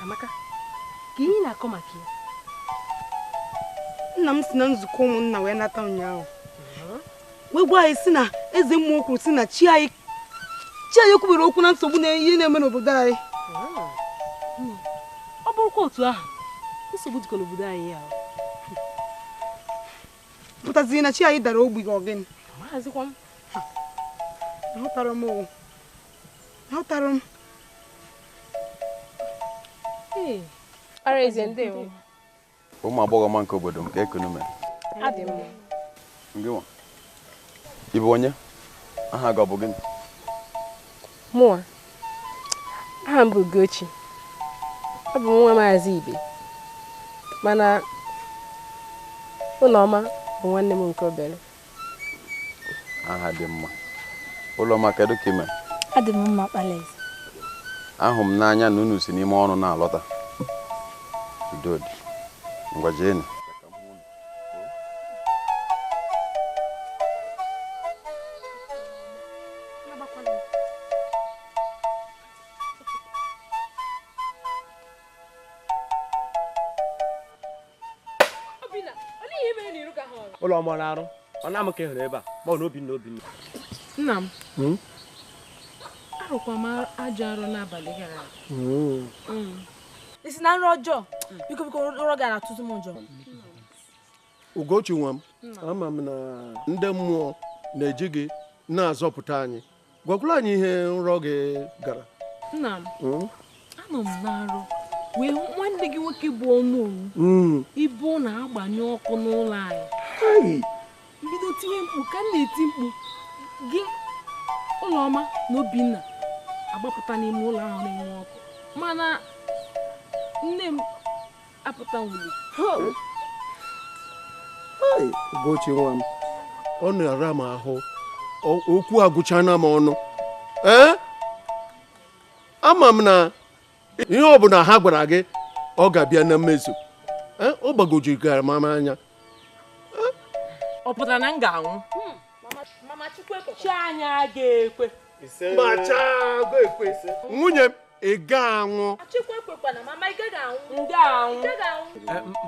Amaka, ka ị na-akọ maka ya? Nna m si na nzukọ ụmụnna wee nata ụnyaahụ. Wee gwa anyị si na eze mmụọ kwuru si na chi anyị kwubere okwu na nsogbu na ihe na-eme n'obodo anyị. Ọ bụrụkwa otu ahụ, nsogbu dịkọ n'obodo anyị ya. Pụtazi na chi anyị dara ogbi gị ọgịnị? Maazịkwa m. Ahụtara m. Ara eze ndewo. Ụmụ agbọghọ ma nke obodo m ka ekonomi. Adị m. Ngịwa. Ị bụ onye? Aha gị ọ bụ gịnị? Mụa. Aha m bụ Ugochi. Ọ bụ nwa Maazị Ibe. Mana Ụlọma bụ nwanne m nke obere. Aha dị mma. Ụlọma kedu ka ime? Adị m mma Kpalaeze. Ahụ m n'anya na unu si n'ime ọrụ na-alọta. Udodi. Ngwa jeenu. Ụlọma na-arụ. Ọ na-amụ ka ịhụrụ ebe a, ma ọ na Obinna. Nna m. Arụkwa m ajọ arụ n'abalị gara aga. Isi na nrọ ọjọọ. Biko nrọ gara atụtụ m ụjọ. Ugochi nwa m, ama m na ndị mmụọ na-eji gị na-azọpụta anyị. Gwakwala anyị ihe nrọ gị gara. Nna m, anọ m n'arụ wee hụ nwanne gị nwoke bụ Onowu ibu na-agbanye ọkụ n'ụlọ anyị. Mbido tinye mkpu ka m na-eti mkpu gị Ụlọma na Obinna agbapụta n'ime ụlọ ahụ na-enwe ọkụ, mana nne m apụta nwere. Ugochi nwa m, ọ na-ara m ahụ, okwu agụchana m ọnụ. Ama m na ihe ọ bụla ha gwara gị ọ ga-abịa na mmezu. Ọ gbagojigara m anya. Ọ pụtara na m ga-anwụ? Chi anya ga-ekwe. Nwunye m, ị ga-anwụ.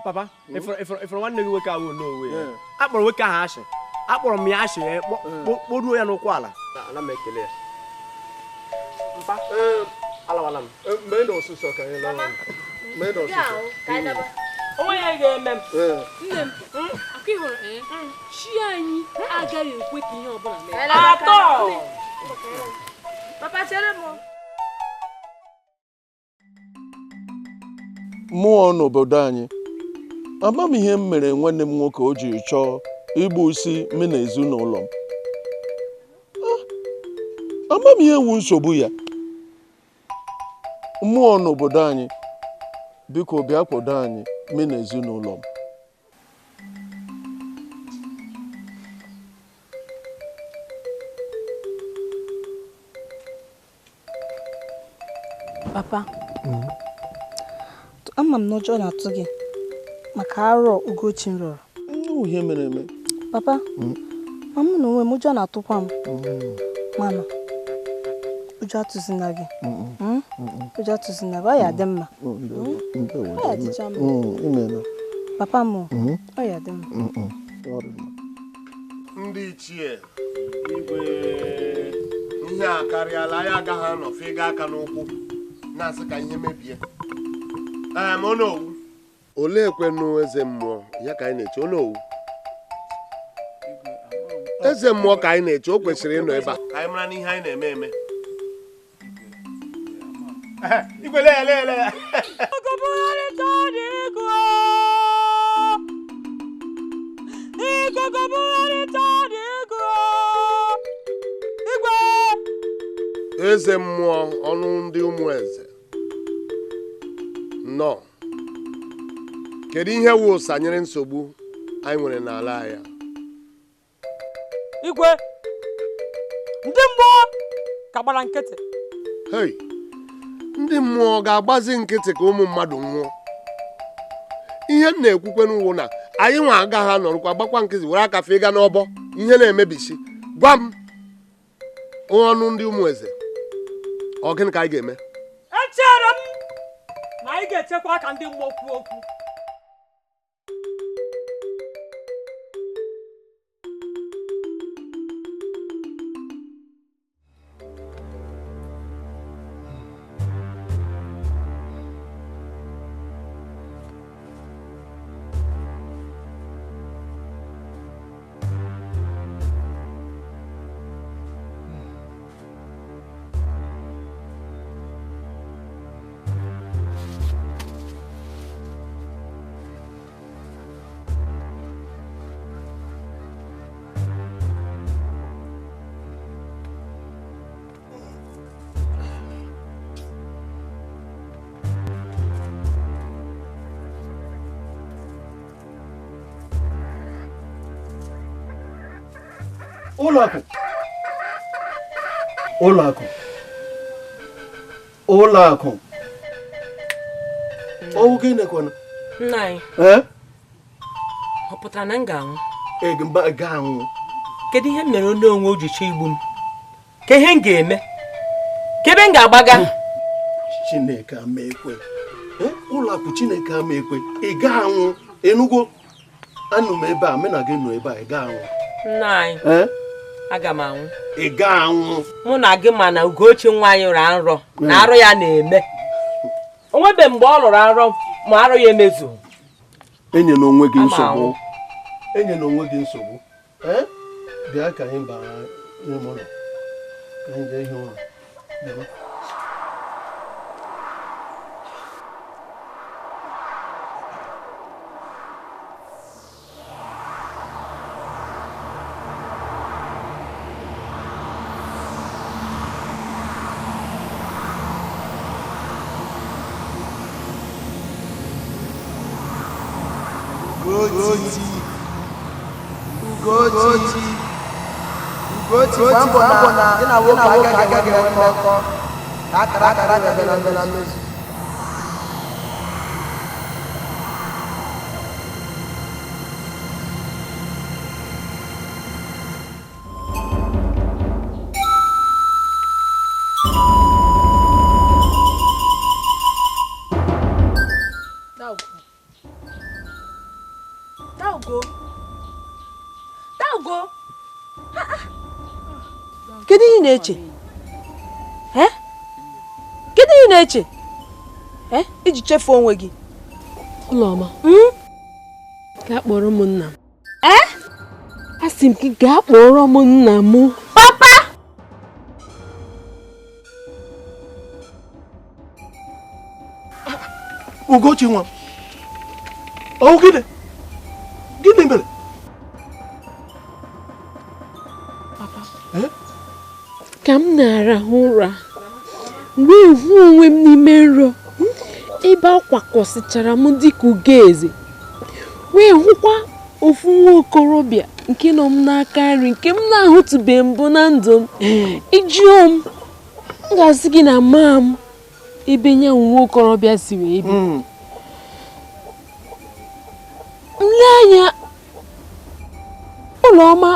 Papa, ịfụrụ nwanne gị nwoke ahụ n'onwe ya. Akpọrọ nwoke ahụ ashị. Akpọrọ m ya ashị ya kporuo ya n'ụkwụ ala. Ana m ekele ya. Mpa, alawala m. Mee na ọsụsọ ka anyị lawa. Mee na ọsụsọ. Onwe ya ga-eme m. Nne m, aka ịhụrụ chi anyị agaghị ekwe ka ihe ọbụla mee. Atọ! Papa chere m. Mmụọ n'obodo anyị, ama m ihe m mere nwanne m nwoke o jiri chọọ igbu isi m na ezinụlọ m. Ama m ihe wu nsogbu ya. Mmụọ n'obodo anyị, biko bịa kwado anyị m na ezinụlọ m. Papa, ama m n'ụjọ na-atụ gị maka arọ Ugochi rụrụ. Ihe mere eme. Papa, ma mụ na onwe m ụjọ na-atụkwa m. Mana ụjọ atụzina gị. Ụjọ atụzina gị, ọ ya dị mma. Ọ ya dịcha mma. Papa m, ọ ya dị mma. Ndị ichie igwe ihe a karịala, anyị agaghị anọ fega aka n'ụkwụ na-asị ka ihe mebie. Onowu, olee kwenu eze mmụọ ya ka anyị na-eche? Onowu, eze mmụọ ka anyị na-eche, o kwesịrị ịnọ ebe a ka anyị mara n'ihe anyị na-eme eme. Igwe lele. Eze mmụọ ọnụ ndị ụmụ eze nọ, kedu ihe wu ụsa nyere nsogbu anyị nwere n'ala anyị? Igwe, ndị mmụọ ka gbara nkịtị. Hey, ndị mmụọ ga-agbazi nkịtị ka ụmụ mmadụ nwụọ? Ihe m na-ekwukwe n'ụwụ na anyị nwa agaghị anọrụkwa gbakwa nkịtị were aka fega n'ọbọ ihe na-emebisi. Gwa m ọnụ ndị ụmụ eze, ọ gịnị ka anyị ga-eme? Echere m na anyị ga-echekwa ka ndị mmụọ kwuo okwu. Ụlọakụ ụlọakụ ụlọakụ ọwụ gịnị kwana nna anyị ọ pụtara na m ga-anwụ egmba ga-anwụ kedu ihe m mere onye onwe o ji chọọ igbu m ka ihe m ga-eme ka ebe m ga-agbaga Chineke ama ekwe ụlọakụ Chineke ama ekwe ị ga-anwụ enugo anụ m ebe a mụ na gị nọ ebe a ị ga-anwụ nna anyị aga m anwụ ị ga-anwụ mụ na gị ma na Ugochi nwa anyị ra nrọ na arụ ya na-eme onwebe mgbe ọ lụrụ arọ ma arụ ya emezu enye na onwe gị nsogbu bịa ka anyị baa n'ime ụlọ ka anyị jee ihe ụlọ Ugochi mambo na ina woka agaghị enwe mmekọ ka akara bịa na mmezu. Kedu ihe na-eche? Kedu ihe na-eche? Iji chefuo onwe gị. Ụlọma. Gaa kpọrọ m nna m. Asị m gị gaa kpọrọ m nna m. Papa! Ugochi nwa. Ọ gịnị? Gịnị mere? Ka m na-arahụ ụra wee hụ onwe m n'ime nrọ ebe a kwakọsịchara m dịka ugoeze wee hụkwa ofu nwa okorobịa nke nọ m n'aka nri nke m na-ahụtụbeghị mbụ na ndụ m ịjụọ m ga-asị gị na maa m ebe nya nwa okorobịa si wee bi nle anya Ụlọma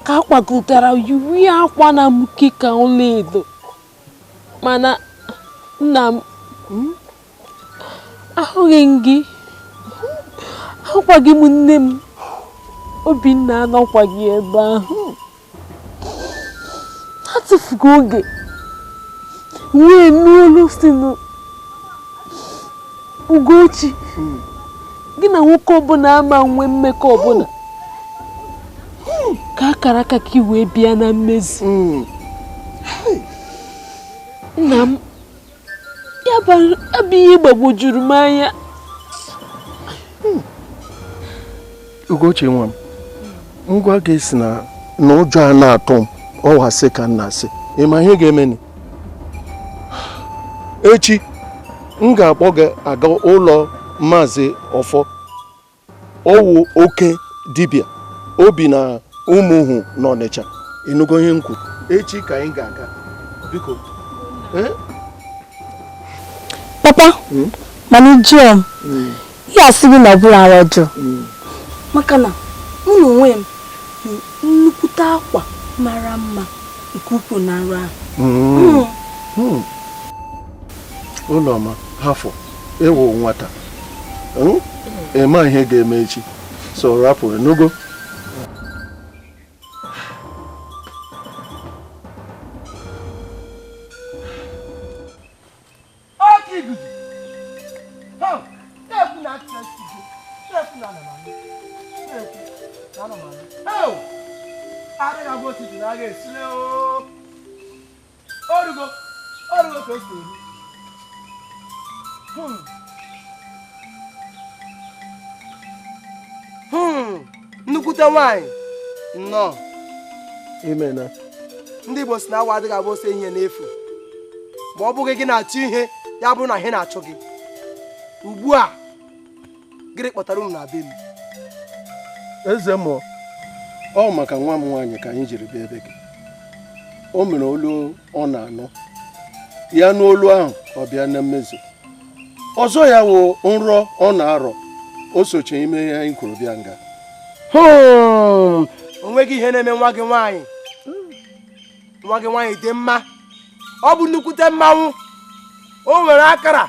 ka akwakọtara yiri akwa na mmuke ka ọlaedo mana nna m ahụghị m gị ahụkwaghị m nne m Obinna anọkwaghị ebe ahụ ha tụfugo oge wee n'olu si Ugochi gị na nwoke ọbụla ama nwe mmekọ ọbụla ka akara aka ka wee bịa na mmezu nna m ya bụ ihe gbagwojuru m anya Ugochi nwa m ngwa ga-esi na ụjọ a na-atụ m ọwasị ka nna asị ịma ihe ga-emeni echi m ga-akpọ gị aga ụlọ Maazị Ọfọ ọwụ oke dibịa obi na ụmụhụ n'Ọnịcha ịnụgo ihe nkwu echi ka anyị ga-aga biko Papa mana ijụọ m ihe asị gị na ọ bụla ara ọjọọ maka na mụ na onwe m nnukwute akwa mara mma nke ukwuu na nrọ ahụ Ụlọma hafọ ewo nwata ema ihe ga-eme echi so rapụ enugo nnukwute nwanyị nnọọ imena ndị Igbo si na awa adịghị abụ ose ihe n'efu ma ọ bụghị gị na-achọ ihe ya bụrụ na ihe na-achọ gị ugbu a gịnị kpọtara unu na be m eze mmụọ ọ maka nwa m nwaanyị ka anyị jiri bịa ebe gị o mere olu ọ na-anọ ya n'olu ahụ ọ bịa na mmezu ọzọ ya wụ nrọ ọ na-arọ o soche ime ihe anyị kwuru bịa nga onweghị ihe na-eme nwa gị nwaanyị dị mma ọ bụ nnukwute mmanwụ o nwere akara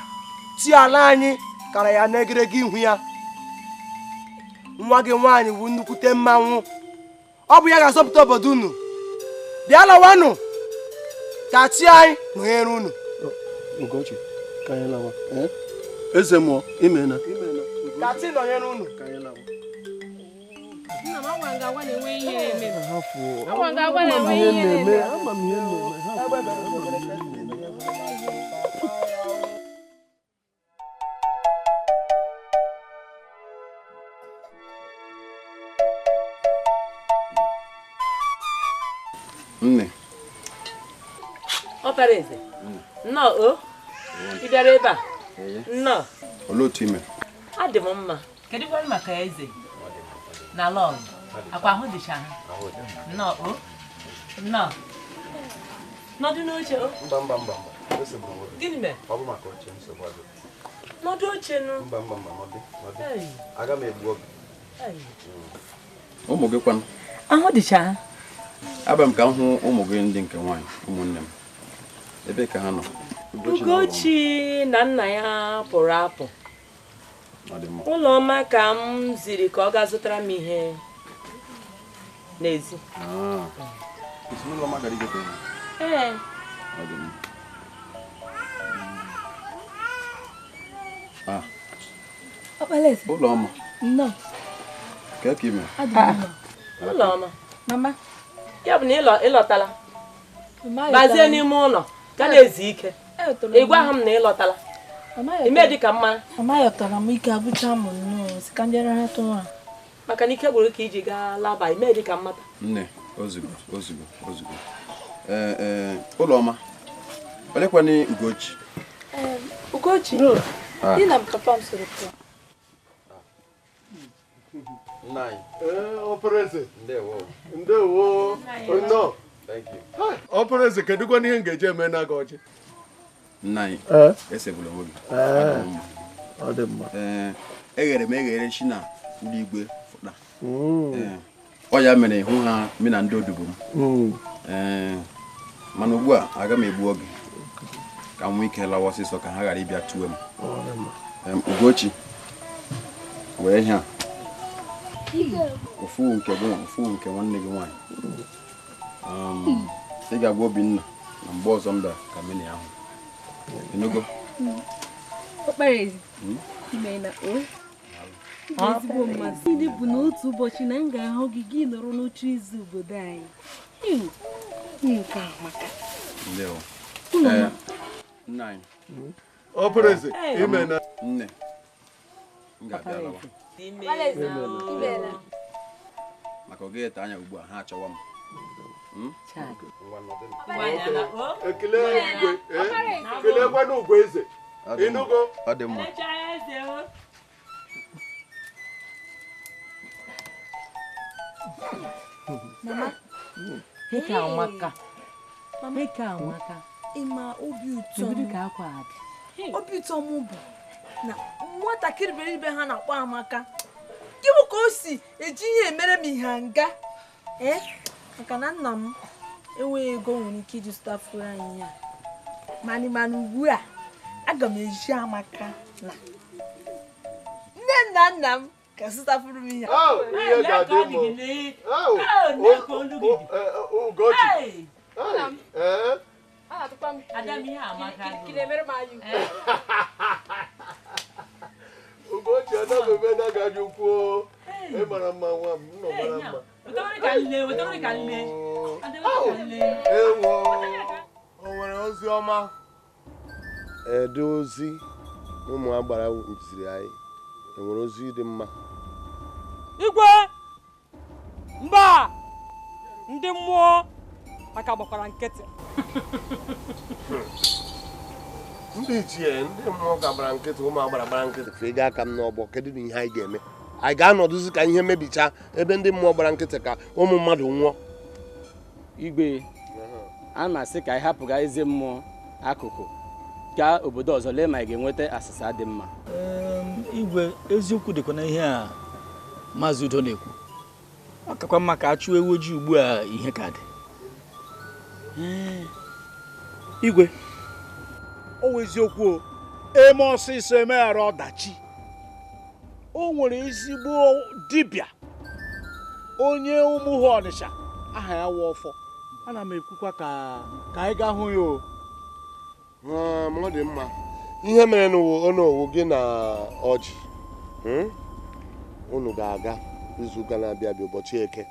chi ala anyị kara ya n'egedege ihu ya nwa gị nwaanyị bụ nnukwute mmanwụ ọ bụ ya ga-azọpụta obodo unu bịa lawanụ ka chi anyị nọnyere unu Ugochi ka anyị lawa eze mmụọ imena ka chi nọnyere unu ka anyị lawa nne ọkpara eze nnọọ o ị bịara ebe a nnọọ olee otu ime adị m mma kedu kwa maka eze na lọl akwa ahụ dịcha ha nnọọ o nnọọ nọdụ n'oche o mba gịnị mere ọ bụ maka oche nsogbu adị nọdụ oche nụ mba nọdụ aga m egbu oge ụmụ gị kwanụ ahụ dịcha ha abịa m ka m hụ ụmụ gị ndị nke nwaanyị ụmụnne m ebe ka ha nọ Ugochi na nna ya pụrụ apụ ụlọma ka m ziri ka ọ gaa zụtara m ihe n'ezi ee ụlọma ka ime ụlọma ya bụ na ịlọtala bazie n'ime ụlọ ka na-ezi ike ị gwa ha m na ịlọtala ime dị ka mma amayọtara m ike agụcha m nnọọ si ka ndị ha tụwa maka na ike gwụrụ ka iji gaa laba ime dị ka mmata nne ozugbo ụlọma olekwana Ugochi Ugochi dị na papa m soro pụọ nna anyị ọpụrụeze ndewo nnọọ ọpụrụeze kedụkwa n'ihe m ga-eji eme na gị ọjị nna anyị esegbula onwe gị ọ dị mma eghere m eghere chi na ndị igwe fụta ọ ya mere hụ ha mi na ndị odibo m mana ugbu a aga m egbu oge ka m nwee ike lawa ọsịsọ ka ha ghara ịbịa tuwe m Ugochi wee ihe a ofu nke gị nwa ofu nke nwanne gị nwaanyị ị ga-agwa Obinna na mgbe ọzọ m bịara ka mene ahụ enugo ọkpara ezi imena ezigbo mmasị ndị bụ n'otu ụbọchị na m ga-ahụ gị gị nọrọ n'oche izu obodo anyị nke amaka ndewo nna anyị ọpụrụeze imena nne m ga-abịa lawa maka ọ ga-ete anya ugbu a ha achọwa m kelekwana Ugoeze ịnụgo ọ dị mma mama eke amaka ịma obi ụtọ ka akwa dị obi ụtọ m bụ na nwatakịrị bere ibe ha na-akpọ Amaka gịbụ ka o si eji ihe emere m ihe nga maka na nna m enweghị ego nwere ike iji zụta furu anyị ya mana ugbu a aga m eji amaka na nne na nna m ka zụtapụrụ m ihe. Ihe ga-adị mma. Ugochi. Ugochi anaghị na gaji ukwu. Mara mma nwa m, nọ mara mma. Ewo, o nwere ozi ọma. Ede ozi ụmụ agbara ziri anyị. Enwere ozi dị mma. Igwe mba ndị mmụọ maka gbakwara nkịtị. Ndị ichie ndị mmụọ ka gbara nkịtị, ụmụ agbara gbara nkịtị fega aka m n'ọgbọ. Kedu na ihe anyị ga-eme? Anyị ga-anọdụzi ka ihe mebicha ebe ndị mmụọ gbara nkịtị ka ụmụ mmadụ nwụọ. Igwe a na-asị ka anyị hapụga eze mmụọ akụkụ gaa obodo ọzọ lee ma anyị ga-enweta asịsa dị mma. Igwe eziokwu dịkwa na ihe a Maazị Udo na-ekwu. Ọ kakwa mma ka a chụọ ewu ojii ugbu a ihe ka dị. Igwe o wụ eziokwu eme ọsịsọ emeghara ọdachi. O nwere ezigbo dibịa onye ụmụ ha Ọnịsha aha ya wụ Ọfọ. Ana m ekwukwa ka anyị gaa hụ ya o. Ọ dị mma. Ihe mere n'owu gị na Ọjị unu ga-aga izu ụka na-abịa abịa ụbọchị Eke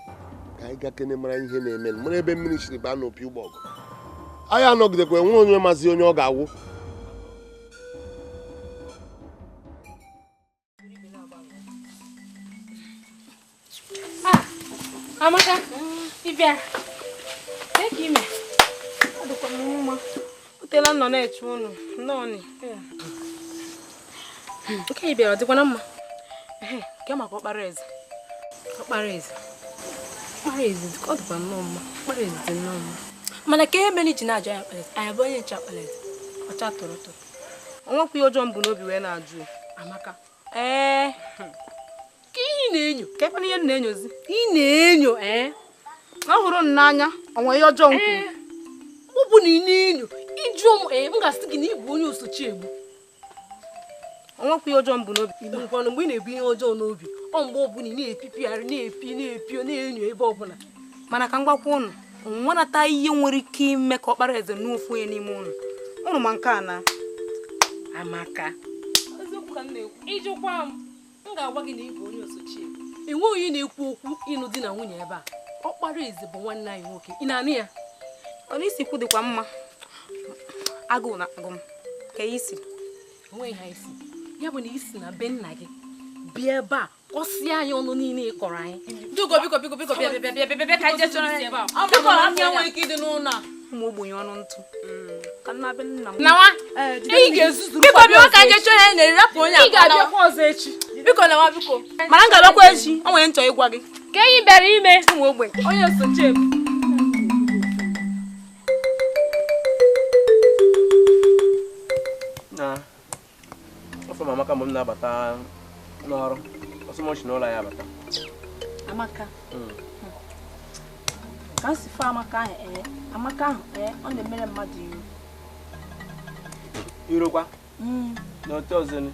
ka anyị gaa kene mara ihe na-eme mara ebe mmiri siri baa n'opi ụgbọgụ. Anyị anọgidekwa enwe onye maazị onye ọ ga-awụ. Amaka, ịbịa. Take ime. Adịkwa m mma. Utela nọ na-eche unu. Nnọọ. Nke ị bịara ọ dịkwa na mma? Nke maka ọkpara eze. Ọkpara eze. Ọkpara eze ọ dịkwa nnọọ mma. Ọkpara eze dị nnọọ mma. Mana ka ihe mere iji na-ajụ ya akpara eze. Anyị bụ onye nche akpara eze. Ọcha tụrụ tụrụ. Onwekwa ihe ọjọọ mbụ n'obi wee na-ajụ. Amaka. Ka ihe na-enyo. Ka ekpere ihe na-enyozi. Ị na-enyo ọ hụrụ m n'anya onwe ihe ọjọọ nkwu. Ọ bụ na ị na-enyo ịjụ m ga-asị gị na ị bụ onye Osochi egbu. Onwekwa ihe ọjọọ mbụ n'obi. Ịbụkwanụ mgbe ị na-ebu ihe ọjọọ n'obi ọ mgbe ọbụla ị na-epipịarị na-epi na-enyo ebe ọbụla. Mana ka m gwakwa ụnụ nwanata ihe nwere ike ime ka ọkpara eze n'ofu onye n'ime ụnụ ma nke a na Amaka. Eziokwu ka m na-ekwu ịjụkwa m ga-agwa gị na ị bụ onye Osochi egbu. Enweghị onye na-ekwu okwu ịnụ di na nwunye ebe a. Ọkpara eze bụ nwanne anyị nwoke. Ị na-anụ ya? Ọ na-isi kwu dịkwa mma. Agụụ na agụ m ka isi onwe ha isi ya bụ na isi na be nna gị bịa ebe a kọsịa anyị ọnụ niile ị kọrọ anyị. Biko bịa ka anyị chọrọ ebe a. Ọ bụrụ na anyị nwere ike ịdị n'ụlọ a ụmụ ogbenye ọnụ ntụ ka nna be nna m nawa ị ga-ezuzuru biko bịa ka anyị chọrọ anyị na-erapụ onye a. Ị ga-abịakwa ọzọ echi biko nawa biko mana m ga-abịakwa echi o nwere nchọ ịgwa gị ka enyi bịara ime ụmụ ogbenye onye Osochi egbu. Ọfọ Amaka mgbe m na-abata n'ọrụ ọsọmọchi n'ụlọ ya abata. Amaka ka m si fụ Amaka ahụ Amaka ahụ ọ na-emere mmadụ iru. Irokwa n'otu ọzọ ni.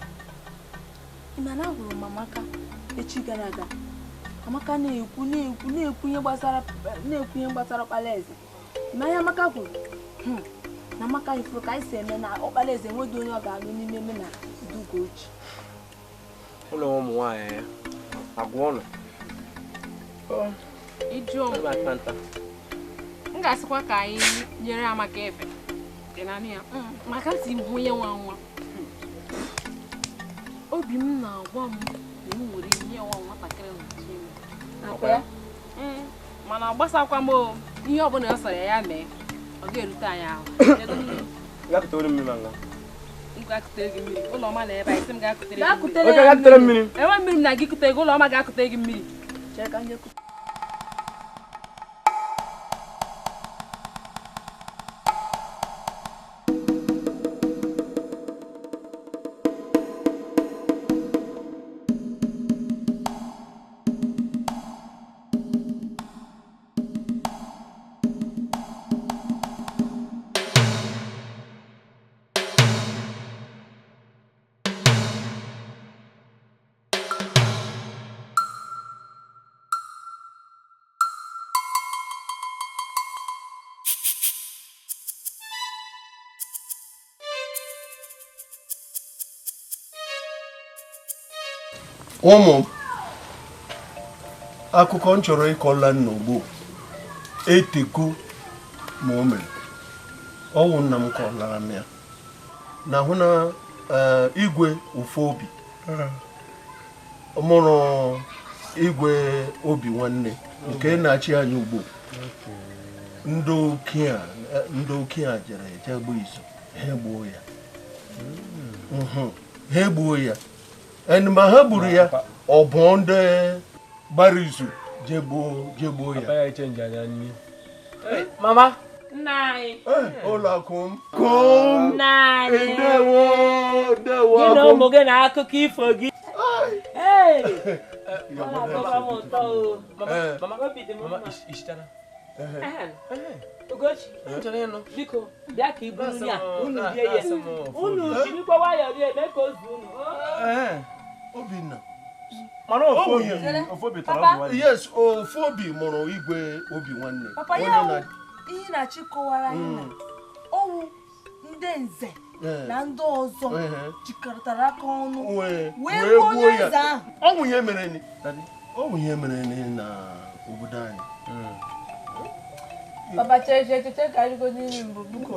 Ị na ahụrụ m Amaka echi gara aga. Amaka na-ekwu ihe gbasara ọkpara eze. Ma ihe Amaka kwuru na Amaka ifuru ka anyị si eme na ọkpara eze enweghị onye ọ ga-alụ n'ime eme na Ugochi. Ụlọ ụmụ nwaanyị ya agwa ọnụ. M ga-asịkwa ka anyị nyere Amaka efe dị na ya maka si hụ onye nwa nwa. Obi m na-agwa m na m nwere ihe nwa nwatakịrị na mana ọ gbasakwa m ihe ọbụla ọ sọrọ ya mee ọ ga-erute anyị ahụ. Ga-akụtere gị mmiri ụlọma na ebe anyị sị m ga-akụtere gị mmiri. Enwe mmiri m na gị kụtere gị ụlọma ga-akụtere gị mmiri. ụmụ akụkọ m chọrọ ịkọla n'ugbo eteko ma o mere ọwụ nna m kọlara m ya na hụ na igwe ụfọ obi mụrụ igwe obi nwanne nke na-achị anyị ugbo ndị okenye jere eje gbuo izu ha gbuo ya ha gbuo ya ma ha gburu ya ọ bụ ndị gbara izu je gbuo ya mama ụlọ akụ gị na ụmụ gị na akụkọ ifo gị biko bịa ka iburu ya unu rie ya unu jirikwa nwayọ rie eme ka ozu unu Obinna mana yes ofu obi mụrụ igwe obi nwanne ihe na-achị kọwara anyị na ọwụ ndị nze na ndị ọzọ jikọtara aka ọnụ wee gbuo onye eze ahụ. ọwụ ihe mere na obodo anyị. Papa cheche ka anyị go n'ihu mbụ biko.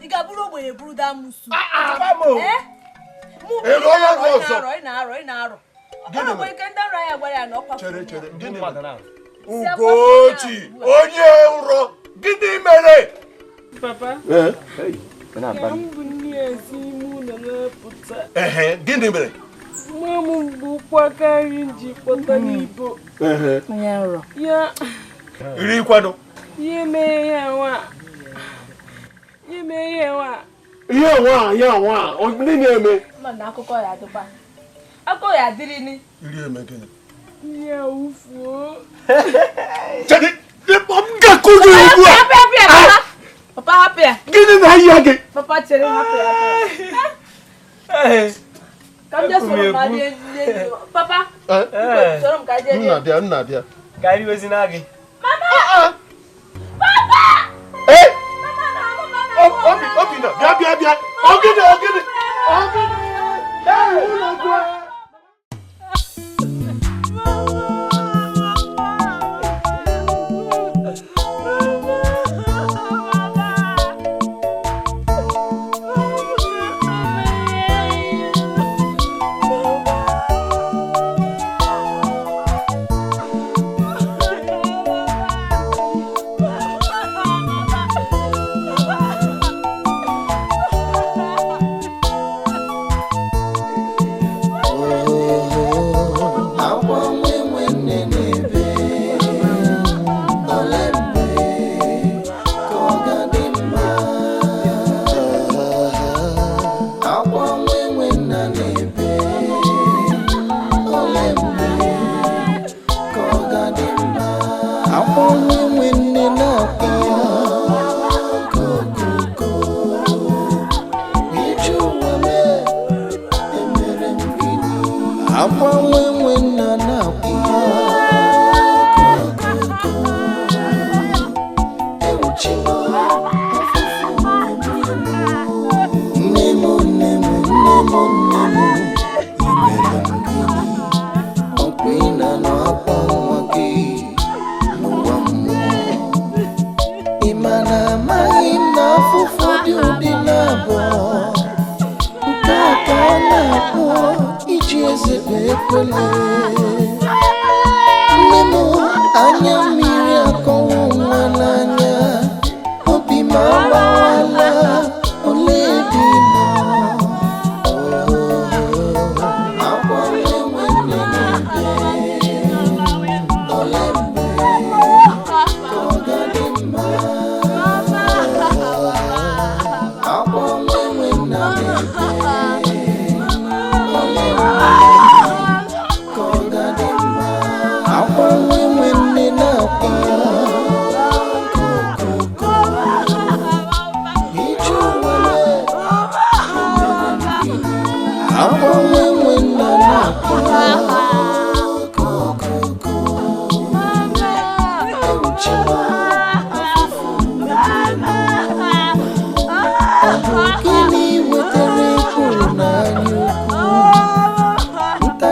Ị ga-abụrụ ogbenye bụrụ damusu. Ugochi, onye ụrọ, gịnị mere? Papa. Gịnị mere? Nwa m bụ kwakarị nji kpọta n'ibo. Ya. Iri kwado. Ihe mee ya nwa. Ogini na-eme. Mana akụkọ ya dịkwa. Akụkọ ya dịrị ni. Iri eme gịnị? Ya ufuo. Chadi, m ga-akụgị ugbu a. Papa hapụ ya. Gịnị na-ahịa gị? Papa chere hapụ ya. Ka m je soro ma dị papa. Soro m ka je. Nna bịa. Ka iri wezi na gị. Mama! Papa! Obinna, bịa. Ogini.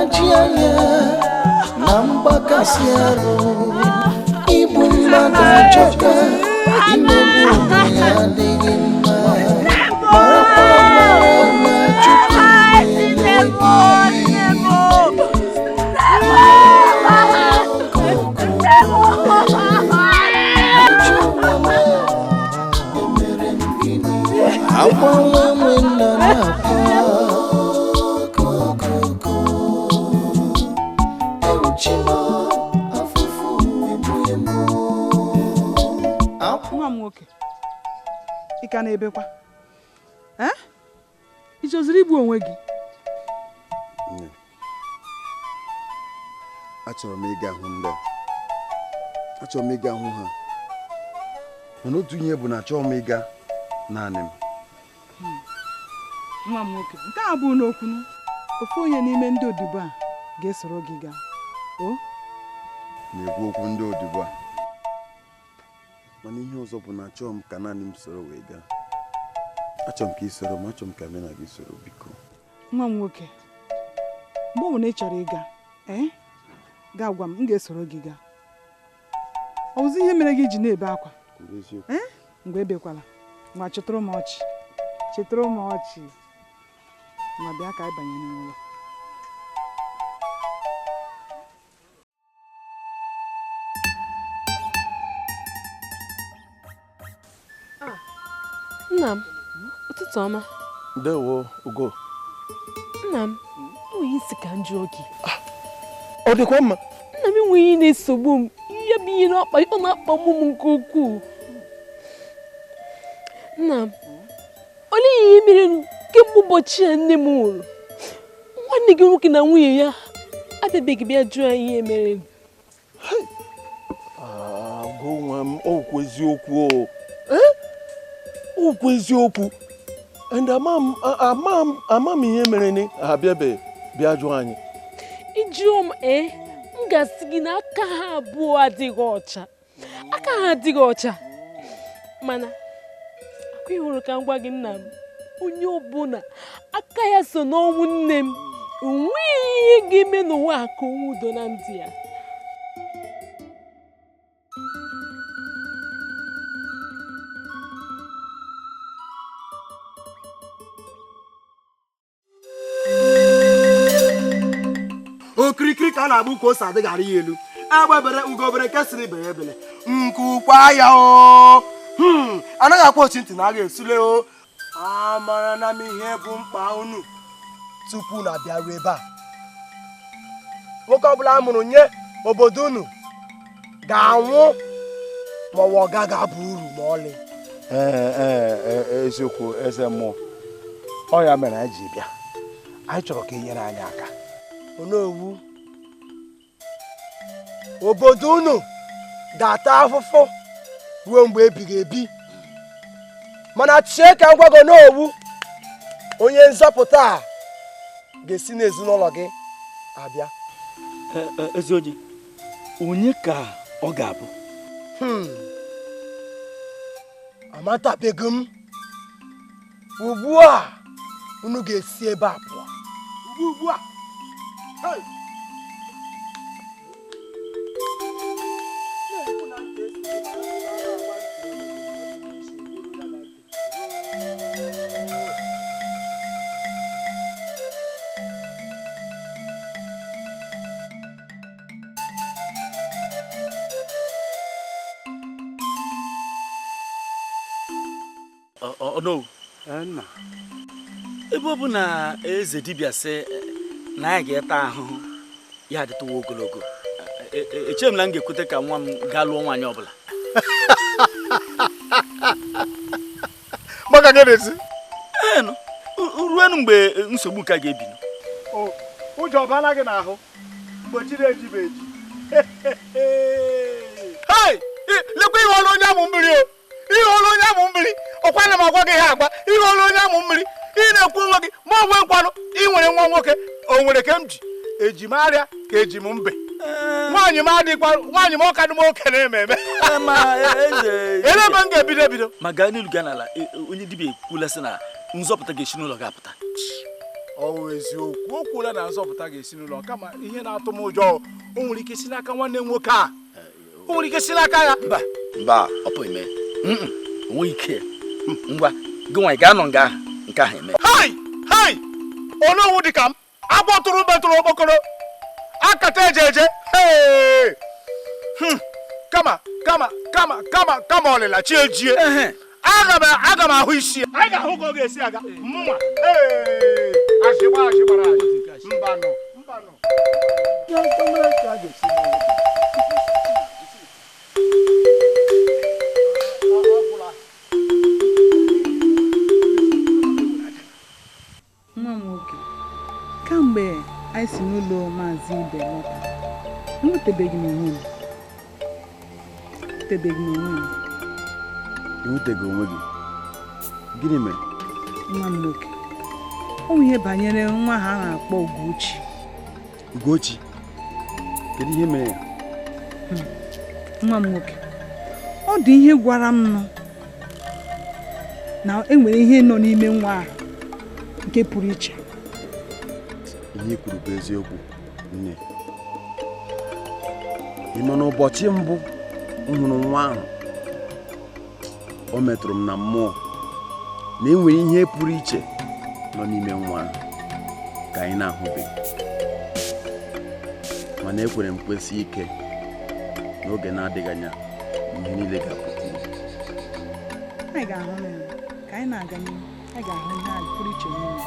mgbaji anya na mgbakasị arụ igbu mmadụ ọjọka imegbu onwe ya adịghị mma marakwa mara na Chukwu na-ele gị agwala nwe nna na-akwa nwa m nwoke ị ka na-ebekwa ị chọziri igbu onwe gị? Achọrọ m ịga hụ ndị achọrọ m ịga hụ ha mana otu ihe bụ na achọrọ m ịga naanị m. Nwa m nwoke nke a bụ n'okwu ofu onye n'ime ndị odibo a ga-esoro gị gaa na-ekwu okwu ndị odibo a mana ihe ọzọ bụ na achọrọ m ka naanị m soro wee gaa. Achọrọ m ka ị soro m, achọrọ m ka mụ na gị soro biko. Nwa m nwoke mgbe ọ bụ na ị chọrọ ịga gaa gwa m ga-esoro gị gaa. Ọ bụzi ihe mere gị ji na-ebe akwa mgbe ebekwala ngwa chetụrụ m ọchị ngwa bịa ka anyị banye n'ụlọ. Nna m, ụtụtụ ọma. Ndewo, Ugo. Nna m, enweghị isi ka m jụọ gị. Ọ dịkwa mma? Nna m enweghị na-esogbu m, ihe bụ ihe ọ na-akpagbu m nke ukwuu. Nna m, olee ihe mere kemgbe ụbọchị a nne m nwụrụ? Nwanne gị nwoke na nwunye ya abịabeghị bịa jụọ anyị ihe mere. Ugo nwa m, okwu eziokwu okwu eziokwu and ama m ihe mere ni abịabe bịa jụọ anyị. Ịjụọ m m ga-asị gị na aka ha abụọ adịghị ọcha mana akwa ịhụrụ ka m gwa gị nna m, onye ọbụla aka ya so n'ọnwụ nne m onweghị ihe ga-eme n'ụwa a ka onwe udo na ndị ya. Okirikiri ka a na-agba ka ose adịghara ya elu agbabere ugobere kesịrị ibe ya ebele nkukwa ya anaghị akwa ochi ntị na agha esule amara na m ihe bụ mkpa unu tupu na bịaruo ebe a. Nwoke ọbụla a mụrụ nye obodo unu ga-anwụ ma ọ gaghị abụ uru ma ọlị. Eziokwu eze mmụọ ọ ya mere anyị ji bịa, anyị chọrọ ka ị nyere anyị aka. Onowu obodo unu ga-ata afụfụ ruo mgbe ebighị ebi mana Chike ngwago n'owu onye nzọpụta a ga-esi n'ezinụlọ gị abịa. Ezeoji, onye ka ọ ga-abụ? Amatabeghị m. Ugbu a unu ga-esi ebe a pụọ. Ugbu a no. Ebe ọ bụ na eze dibịa sị na anyị ga-eta ahụhụ ya adịtụwa ogologo, eche m na m ga-ekwute ka nwa m gaa lụọ nwaanyị ọbụla. Maka gị na-esi? Ruo mgbe nsogbu ka ga-ebi. Ụjọ ọbala gị n'ahụ mgbe chi na-ejibe eji. Lekwa ihe ọrụ onye amụ mmiri ihe ọrụ onye amụ mmiri ọkwa na m agwa gị ha agba ihe ọrụ onye amụ mmiri ị na-ekwu nwa gị ma ọ nwee nkwanụ ị nwere nwa nwoke o nwere ke m ji eji m arịa ka eji m mbe nwaanyị m adịkwa nwaanyị m ọka dị m oke na-eme eme ele ebe m ga-ebido ebido ma gaa n'ilu gaa n'ala onye dibịa ekwula sị na nzọpụta ga-esi n'ụlọ ga-apụta. Always you kwuola na nzọpụta ga-esi n'ụlọ kama ihe na-atụ m ụjọ o nwere ike si n'aka nwanne nwoke a. O nwere ike si n'aka ya. Mba, ọ pụghị ime. Onwe ike. Ngwa, gị nwa ị ga-anọ nga nke ahụ eme. Hai! Onowu dịka m agbọtụrụ betụrụ okpokoro akata eje. Kama ọlịla chi ejie. Aga m ahụ isi. Anyị ga-ahụ ka ọ ga-esi aga. Mma. Ashịgbara. Mbanụ. Ya tomere ka ga-esi. Nwa m nwoke, kamgbe anyị si n'ụlọ Maazị Ibe lọta, enwetebeghị m onwe m. Enweteghị onwe gị? Gịnị mere? Nwa m nwoke, ọ bụ ihe banyere nwa ha na-akpọ Ugochi? Kedu ihe mere ya? Nwa m nwoke, ọ dị ihe gwara m nọ na enwere ihe nọ n'ime nwa ahụ nke pụrụ iche. Ihe kwuru bụ eziokwu, nne. Ị ma n'ụbọchị mbụ m hụrụ nwa ahụ, o metụrụ m na mmụọ na enwere ihe pụrụ iche nọ n'ime nwa ahụ ka anyị na-ahụbeghị. Mana ekwere m kwesị ike n'oge na-adịghị anya ihe niile ga-apụta ihe. Anyị ga-ahụ ya ka anyị na-aga n'ihu. Anyị ga-ahụ ihe a pụrụ iche n'ime.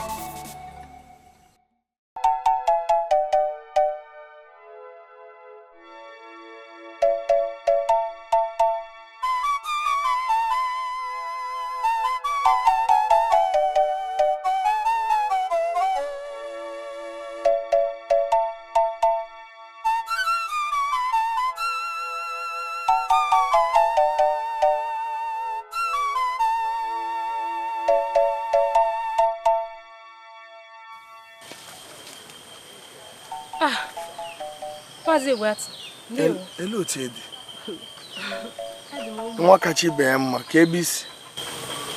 Elu otu edi nwa kacha ibe ya mma ka ebe isi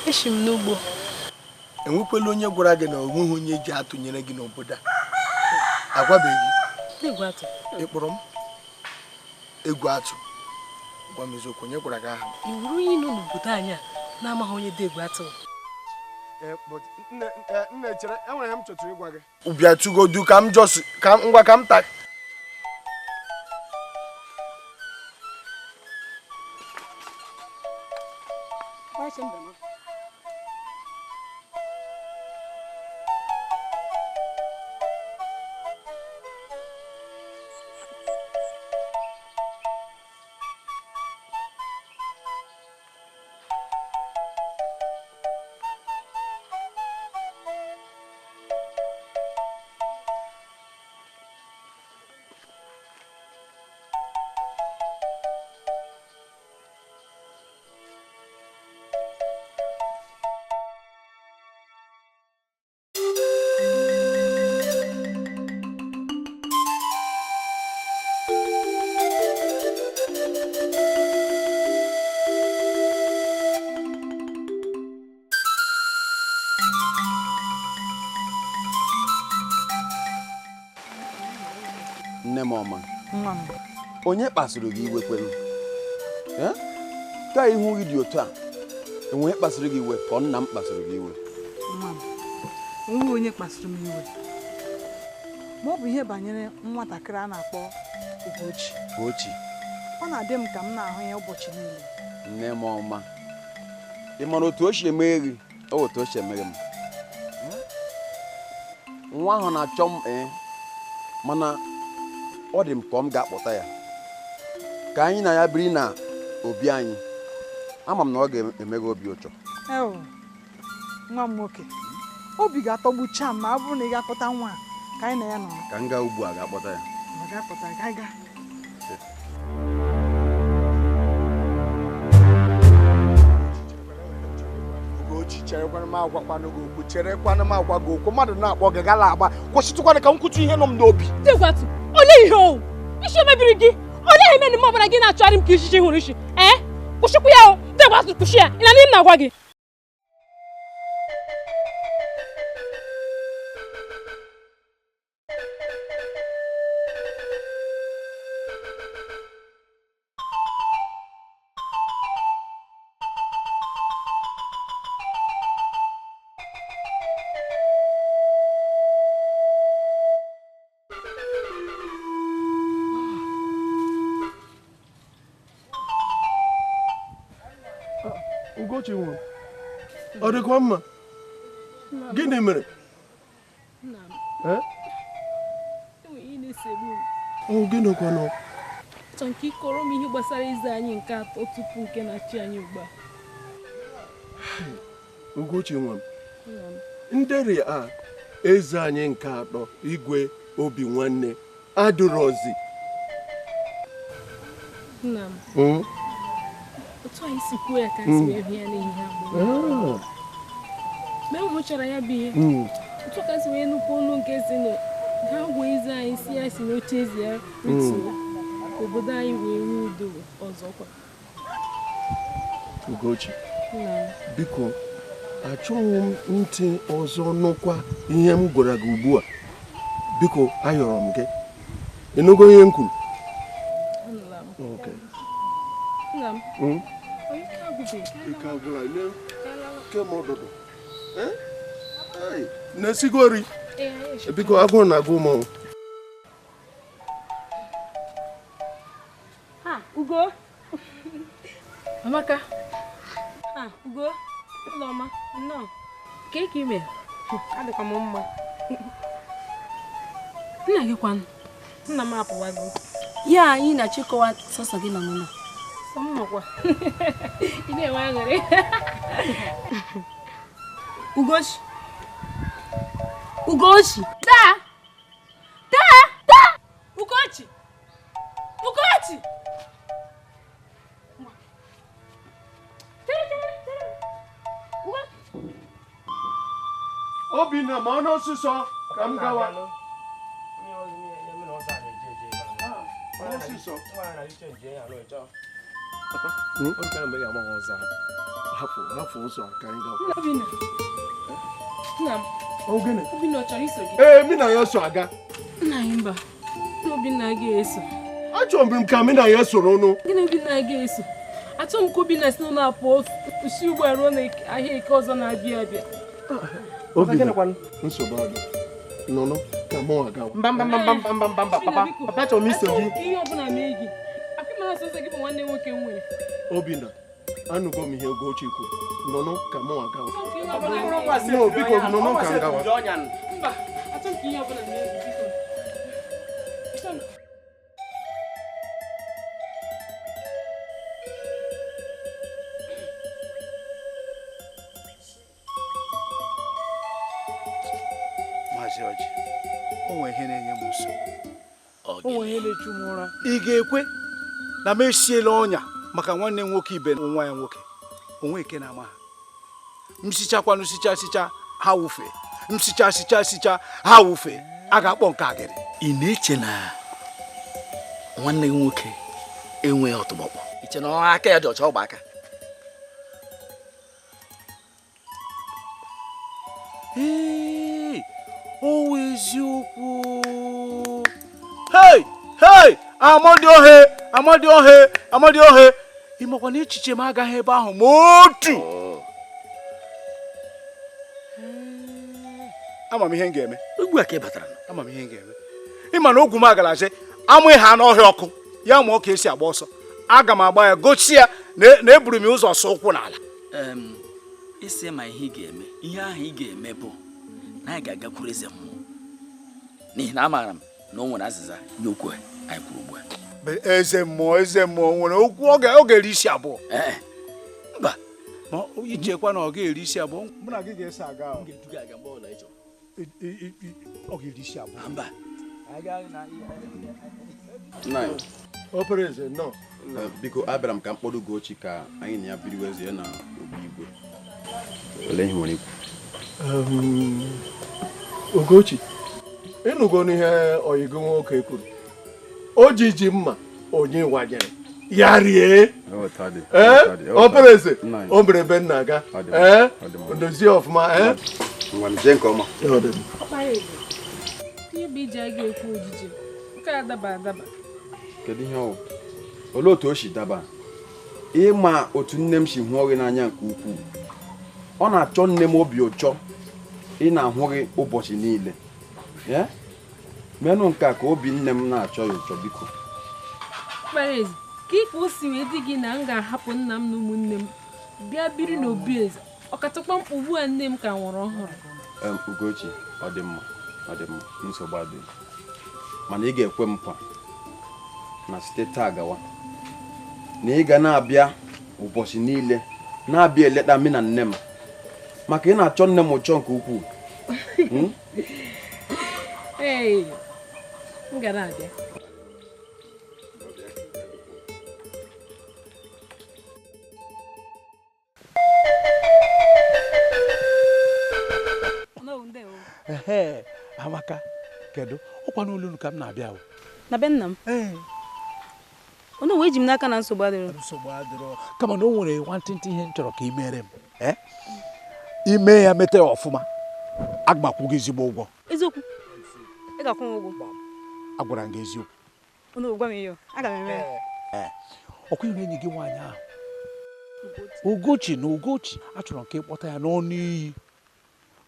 eshi m n'ugbo. Enwekwala onye gwara gị na onweghị onye ji atụnyere gị n'obodo a? Agwabeghị ịkpọrọ m egwu atụ? Gwa m eziokwu, onye gwara gị aha? Iwuru onye nọ n'obodo anyị a na-amaghị onye dị egwu atụ. Nne chere, enwere ihe m chọtụrụ ịgwa gị. Bịa tugodu ka m jọs ka ngwa ka m ta. Nne m ọma, onye kpasuru gị iwe kwenu? Ka ihu gị dị otu a, enwe kpasuru gị iwe ka nna m kpasuru gị iwe? Onwe onye kpasuru m iwe, ma ọ bụ ihe banyere nwatakịrị a na-akpọ Ugochi. Ọ na-adị m ka m na-ahụ ya ụbọchị niile. Nne m ọma, ị mara otu o si eme gị, otu o si emere m. Nwa ahụ na-achọ m mana ọ dị m ka m ga-akpọta ya ka anyị na ya biri na obi anyị. Ama m na ọ ga-eme gị obi ụtọ. Nwa m nwoke, obi ga-atọgbucha m ma ọ bụrụ na ị ga-akpọta nwa ka anyị na ya nọ. Ka m gaa ugbu a ga-akpọta ya. Cherekwana m agwakwana gị okwu, cherekwana m agwa gị okwu. Mmadụ na-akpọ gị gala agba, kwụsịtụkwana ka m kwutu ihe nọ m n'obi. Dịgwatụ, olee ihe owu? Isi mebiri gị? Olee ihe mere m ọbụla gị na-achọrị m ka ichichi hụrụ isi? Kwụsịkwa ya o, Dịgwatụ, kwụsị ya. Ị na n'ihe m na-agwa gị. Ugochi nwụrụ. Ọ dịkwa mma? Gịnị mere? Gịnị kwanụ? Achọrọ nke ịkọrọ m ihe gbasara eze anyị nke atọ tupu nke na-achị anyị ugbu a. Ugochi nwa m, nderi a eze anyị nke atọ igwe obi nwanne adụrọzi. Nna m, otu anyị si kwuo ya ka si wee hụ ya n'ihe abụọ. Mgbe m hụchara ya bụ ihe, otu ka si wee nụpụ olu nke si na ha gwa eze anyị si ya si n'oche eze ya rituo obodo anyị wee nwee udo ọzọkwa. Ugochi, biko achọghị m ntị ọzọ nụkwa ihe m gwara gị ugbu a. Biko ayọrọ m gị. Ịnụgo ihe m kwuru? Nna m, ike agwụla kemgbe ọdụdụ. Na-esigori biko agụụ na-agụ m. Ugo Amaka, Ugo Ụlọma, nnọọ ka ị mere? Adịkwa m mma. Nna gị kwanụ? Nna m apụwago. Ya anyị na-achịkọwa sọsọ gị nọ n'ụlọ. Sọ m nọkwa. Ị na-enwe aṅụrị. Ugochi. Ugochi. Daa! Ugochi! Ugochi! Obinna ma ọnụ ọsịsọ ka m gawa. Hapụ ụzọ ka anyị gawa. Nna m, Obinna ọ chọrọ iso gị? Ee, mụ na ya so aga. Nna anyị mba, Obinna ga-eso. Achọrọ m ka mụ na ya soro nụ. Gịnị Obinna ga-eso? Achọrọ m ka Obinna si n'ụlọ apụọ si ugbu a ruo n'ahịa eke ọzọ na-abịa abịa. Obinna, nsogbu adị. Nụnụ ka mụ agawa. Mba, papa chọrọ m iso gị. Ihe ọbụla mee gị. Akụ mara sọsọ gị bụ nwanne nwoke m nwere. Obinna, anụgo m ihe Ugochi kwuru. Nụnụ ka mụ agawa. No, biko nụnụ ka m gawa. Mba, achọrọ m ka ihe ọbụla mee gị biko. Maazị Ọjị, o nwere ihe na-enye m nsogbu. O nwere ihe na-eju m ụra. Ị ga-ekwe na m esiela ọnya maka nwanne nwoke ibe nwa ya nwoke? Onwe ike na ama ha. M sichakwanụ sicha ha wụfe. M sicha ha wụfe. A ga-akpọ nke agịrị. Ị na-eche na nwanne gị nwoke enweghị ọtụgbọkpọ? Iche na aka ya dị ọcha ọgba aka? O eziokwu. Hey! Amadi ohe! Ị makwa na echiche m agaghị ebe ahụ ma otu. Ama m ihe m ga-eme. Ugbu a ka ị batara. Ama m ihe m ga-eme. Ị ma na ogwu m agalaje amụ ha n'ọhịa ọkụ ya ma ọ ka esi agba ọsọ. Aga m agba ya gosi ya na eburu m ụzọ ọsọ ụkwụ n'ala. Isi ma ihe ị ga-eme, ihe ahụ ị ga-eme bụ na anyị ga-agakwuru eze mmụọ, n'ihi na amaara m na o nwere azịza nye okwu anyị kwuru ugbu a. Eze mmụọ nwere okwu ọ ga-eri isi abụọ. Mba, ma ichekwa na ọ ga-eri isi abụọ. Mụ na gị ga-eso aga. M ga-eduga aga mgbe ọ na ịchọ. Ọ ga-eri isi abụọ. Mba. Opere eze nọ. Biko abịara m ka m kpọrọ Ugochi ka anyị na ya biri wezie na Igwe. Olee ihe nwere ikwu? Ugochi, ịnụgo n'ihe oyigo nwoke kwuru. O ji mma onye wanyere ya rie. Opere eze o mere ebe nna ga. Ndozie ọfụma. Nje nke ọma. Ihe bụ iji aga ekwu ojiji nke adaba. Kedu ihe ọ? Olee otu o si daba? Ịma otu nne m si hụ gị n'anya nke ukwuu. Ọ na-achọ nne m obi ụchọ ị na-ahụ gị ụbọchị niile. Menụ nke a ka obi nne m na-achọ ya ụchọ biko. Okpere eze, ka ife o si wee dị gị na m ga-ahapụ nna m na ụmụnne m bịa biri n'obi eze ọkachakwa ugbu a nne m ka nwụrụ ọhụrụ. Ugochi ọ dị mma nsogbu adịghị mana ị ga-ekwe m nkwa na site taa gawa na ị ga na-abịa ụbọchị niile na-abịa eleta m na nne m maka ị na-achọ nne m ụchọ nke ukwuu. Ee, m ga na-abịa. Amaka, kedu ọkwa n'ụlọ ka m na-abịa o? Na be nna m. Ono wee ji m n'aka na nsogbu adịrọ. Kama na o nwere nwantịntị ihe m chọrọ ka ị mere m. Ime ya mete ọfụma. Aga m akwụ gị ezigbo ụgwọ. Eziokwu. Ị ga-akwụ m ụgwọ. Agwara m gị eziokwu. Ono gwa m iyo. Aga m eme. Ọkwa ihe enyi gị nwaanyị ahụ. Ugochi na Ugochi achọrọ ka ị kpọta ya n'ọnụ iyi.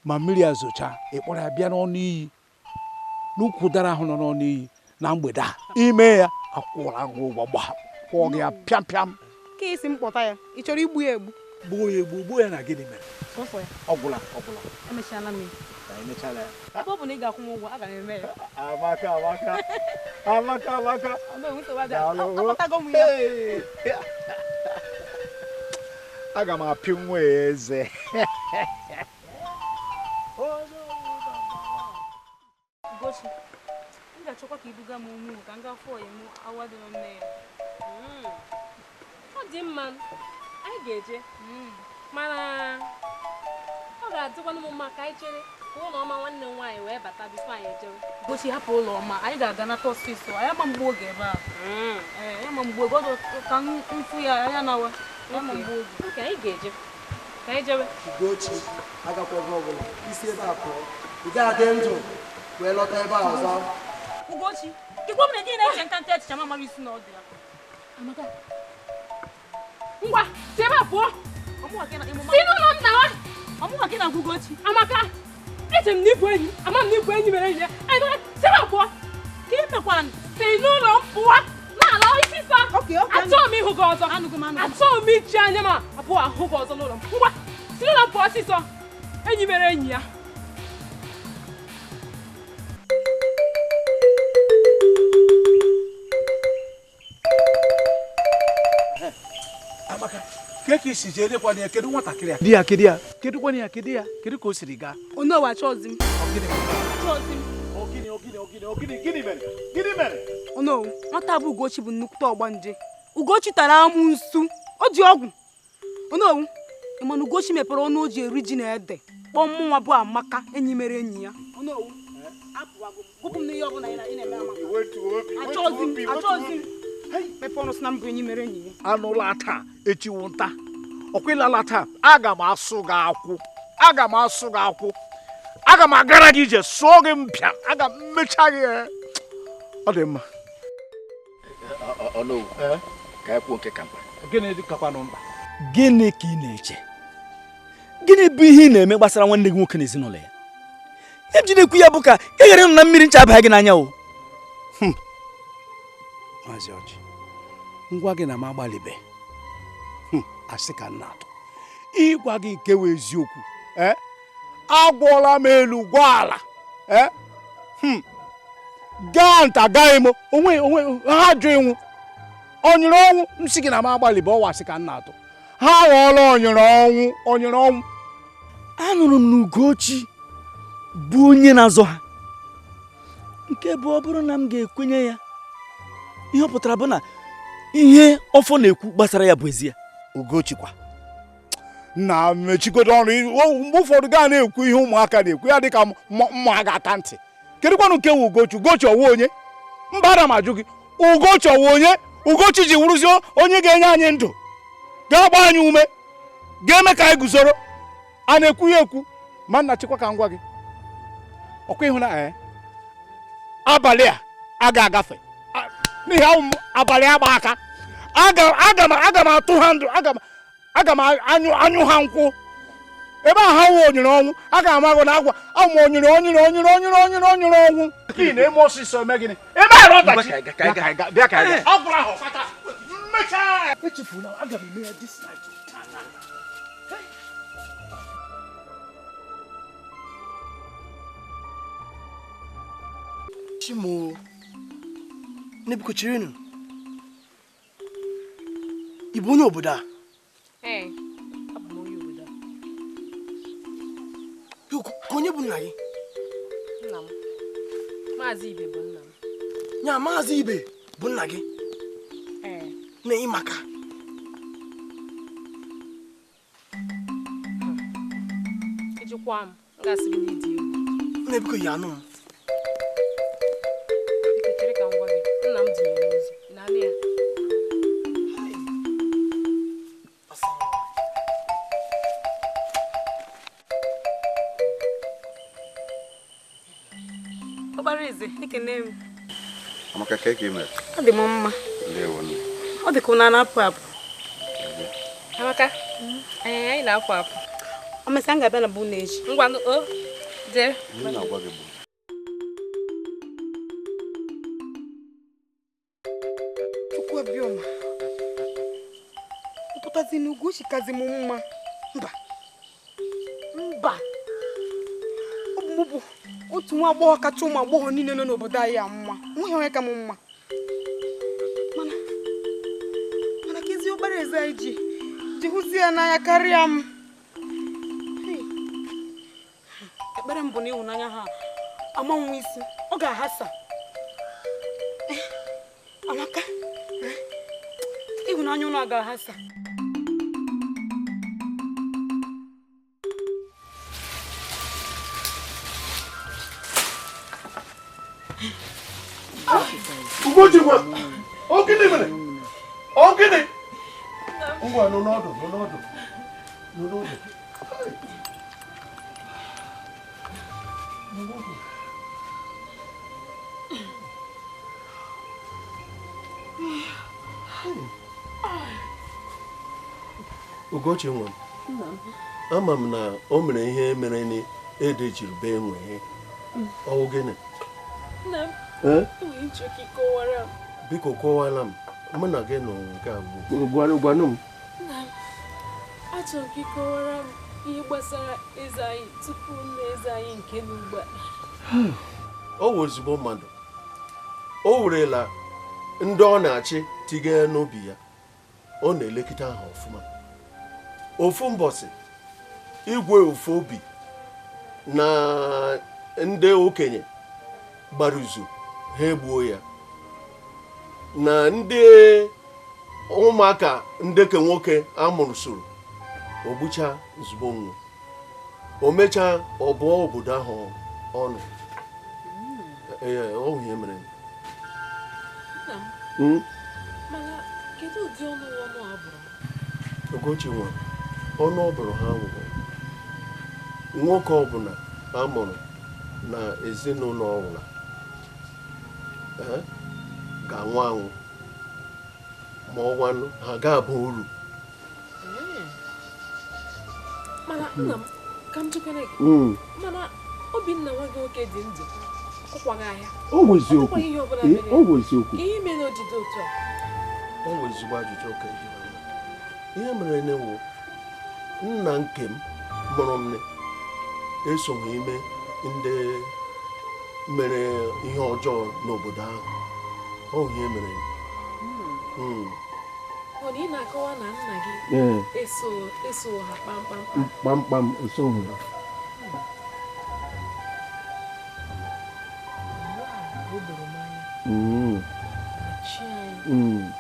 Ma mmiri azocha ịkpọrọ ya bịa n'ọnụ iyi n'ukwu dara ahụ nọ n'ọnụ iyi na mgbede a ime ya akwụra ngwa ụgwọ kwụọ gị ya pịam pịam. Ka isi m kpọta ya ị chọrọ igbu ya egbu? Gbuo ya na gịnị mere? Ọgwụla. Emechala m emechala ya. Ebe ọ bụ na ị ga-akwụ m ụgwọ aga m eme ya. Amaka. Akpọtago m ya. Aga m apị nwa eze. Ugochi, m ga-achọkwa ka ibuga m ụmụ ka m gaa fụọ ya mụ awa dị na mme ya. Ọ dị mma, anyị ga-eje mana ọ ga-adịkwanụ m mma ka anyị chere ka ụlọ ọma nwanne m nwaanyị wee bata bifo anyị ejewe. Ugochi, hapụ ụlọ ọma, anyị ga-aga nata ọsịsọ, anyị ama mgbe oge ebe a. Ama mgbe oge ka mfu ya anya nawa. Ama mgbe oge. Oke, anyị ga-eje ka anyị jewe. Ugochi, agakwaghị ọbụla isi ebe a pụọ ị ga-adị ndụ wee lọta ebe a ọzọ. Ugochi, ịgwa m na gị na-eche nkanta echiche ma amara isi na ọ dị ya. Amaka, ngwa si ebe a pụọ. Si n'ụlọ nna wa. Ọmụnwa gị na Ugochi. Amaka, eche m n'ịbụ enyi, ama m n'ịbụ enyi mere enyi ya. Si ebe a pụọ. Ka ị mekwara si n'ụlọ m pụọ n'ala isi sa. Achọghị m ịhụ gị ọzọ. Achọghị m ichi anya ma abụọ ahụ gị ọzọ n'ụlọ m. Ngwa si n'ụlọ m pụọ ọsịsọ. Enyi mere enyi ya. Amaka, ka isi jere kwa ya kedu nwatakịrị ya? Kedu ya? Kedu ka o siri gaa? Ono wa chọzi m. Gịnị mere? Ono, nwata bụ Ugochi bụ nnukwu ọgbanje. Ugochi tara amụ nsu. O ji ọgwụ. Ono, ịma na Ugochi mepere ọnụ o ji eri ji na ede. Kpọọ mmụnwa bụ Amaka, enyi mere enyi ya. Ono, apụwago m. Gụpụ m n'ihe ọbụla ị na-eme Amaka. Achọzi m. Mepe ọnụ sị na m bụ enyi mere enyi ya. Anụla taa echiwu nta. Ọkwịlala taa aga m asụ gị akwụ. Aga m agara gị ije sụọ gị mpịa. Aga m mmecha gị. Ọ dị mma. Ka ya kwuo nke ka mkpa. Gịnị dị kakwa mba? Gịnị ka ị na-eche? Gịnị bụ ihe ị na-eme gbasara nwanne gị nwoke n'ezinụlọ ya? Ihe m ji na-ekwu ya bụ ka ị ghara m na mmiri ncha abaghị gị n'anya o. Maazị Ọjị, ngwa gị na m agbalibe. Asị ka nna atọ. Ịgwa gị nke wee eziokwu. Agwọla m elu gwa ala. Gaa nta agaghị m onwe ha jụ ịnwụ. Onyere ọnwụ m sị gị na m agbalibe ọwa asị ka nna atọ. Ha aghọọla onyere ọnwụ. Anụrụ m na Ugochi bụ onye na-azọ ha. Nke bụ ọ bụrụ na m ga-ekwenye ya, ihe ọ pụtara bụ na ihe ọfọ na-ekwu gbasara ya bụ ezie. Ugochi kwa na mechigodo ọnụ mgbe ụfọdụ gaa na-ekwu ihe ụmụaka na-ekwu ya dịka mma ga-ata ntị. Kedụkwanụ nke wu Ugochi ọwụ onye? Mba, ana m ajụ gị, Ugochi ọwụ onye? Ugochi ji wụrụzie onye ga-enye anyị ndụ, ga-agba anyị ume, ga-eme ka anyị guzoro. A na-ekwu ya ekwu ma nna chịkwa ka ngwa gị. Ọkwa ịhụ na abalị a ga-agafe n'ihi abalị agba aka. Aga m atụ ha ndụ. Aga m anyụ ha nkwụ. Ebe a ha wụ onyere ọnwụ. Aga m agụ na agwa ụmụ onyere ọnwụ. Kị na-eme ọsịsọ eme gịnị? Ebe a rọdachi. Bịa ka aga. Ọ gwụrụ ahụ fata. Mmecha. Echefuru na aga m eme ya this night. Chimo. Nebiko chirinu. Ibu onye obodo a? Abụ m onye obodo a. Biko, onye bụ nna gị? Nna m. Maazị Ibe bụ nna m. Nya Maazị Ibe bụ nna gị? Na ị maka. Ijikwa m, gasị gị n'ịdị egwu. Nebiko ya anụ m. Biko chere ka m gwa gị, nna m dinyere ozi. Ị na-anụ ya? Eze, ekene m. Amaka ka ị mere? Ọ dị m mma. Ndewo. Ọ dị ka ụna na-apụ apụ. Amaka, anyị na-apụ apụ. O mesịa m ga-abịa na bụ na-eji. Ngwa o jee. Ihe na-agwa gị bụ. Chukwu Abioma. Ọ pụtazi n'ugwu chikazi m mma. Mba. Ọ bụ otu nwa agbọghọ kacha ụmụ agbọghọ niile nọ n'obodo anyị mma. Nweghị onye ka m mma. Mana ka ezi ọkpara eze anyị ji hụzie ya n'anya karịa m. Ekpere m bụ na ịhụnanya ha amanwụ isi. Ọ ga-ahasa. Amaka, ịhụnanya ụlọ ga-ahasa. Ugojikwa, ọ gịnị mere? Ọ gịnị? Ngwa nọ n'ọdụ. Ugochi nwa m, ama m na o mere ihe mere na ede jiri bee nwee. Ọ gịnị? Biko kọwara m, mụ na gị nọ nke abụọ. Gwanụ m. Achọrọ ka ị kọwara m ihe gbasara eze anyị tupu nna eze anyị nke n'ugbu a. O wụ ezigbo mmadụ. O werela ndị ọ na-achị tiga n'obi ya. Ọ na-elekọta ha ọfụma. Ofu mbọsị igwe ofu obi na ndị okenye gbara izu ha egbuo ya, na ndị ụmụaka ndeke nwoke amụrụ soro o gbucha ozugbo nwa. O mechaa ọ bụọ obodo ahụ ọnụ. Ọ ihe mere. Mana kedu ụdị ọnụ a bụrụ? Ugochi nwa, ọnụ ọ bụrụ ha nwụrụ. Nwoke ọbụla a mụrụ na ezinụlọ ọbụla ga-anwụ anwụ, ma ọnwanụ ha ga-abụ uru. Mana nna m ka m jikere gị, mana Obinna nwa gị nwoke dị ndụ, ọkwaghị ahịa. O bụ eziokwu. Ihe mere o jide otu a? O bụ ezigbo ajụjụ ka ihe mere na-ewu nna nke m mụrụ m esoghị ime ndị mere ihe ọjọọ n'obodo ahụ. Ọ ihe mere. Ọ na ị na-akọwa na nna gị eso ha kpamkpam esoghị ha. O doro m anya. Chi anyị.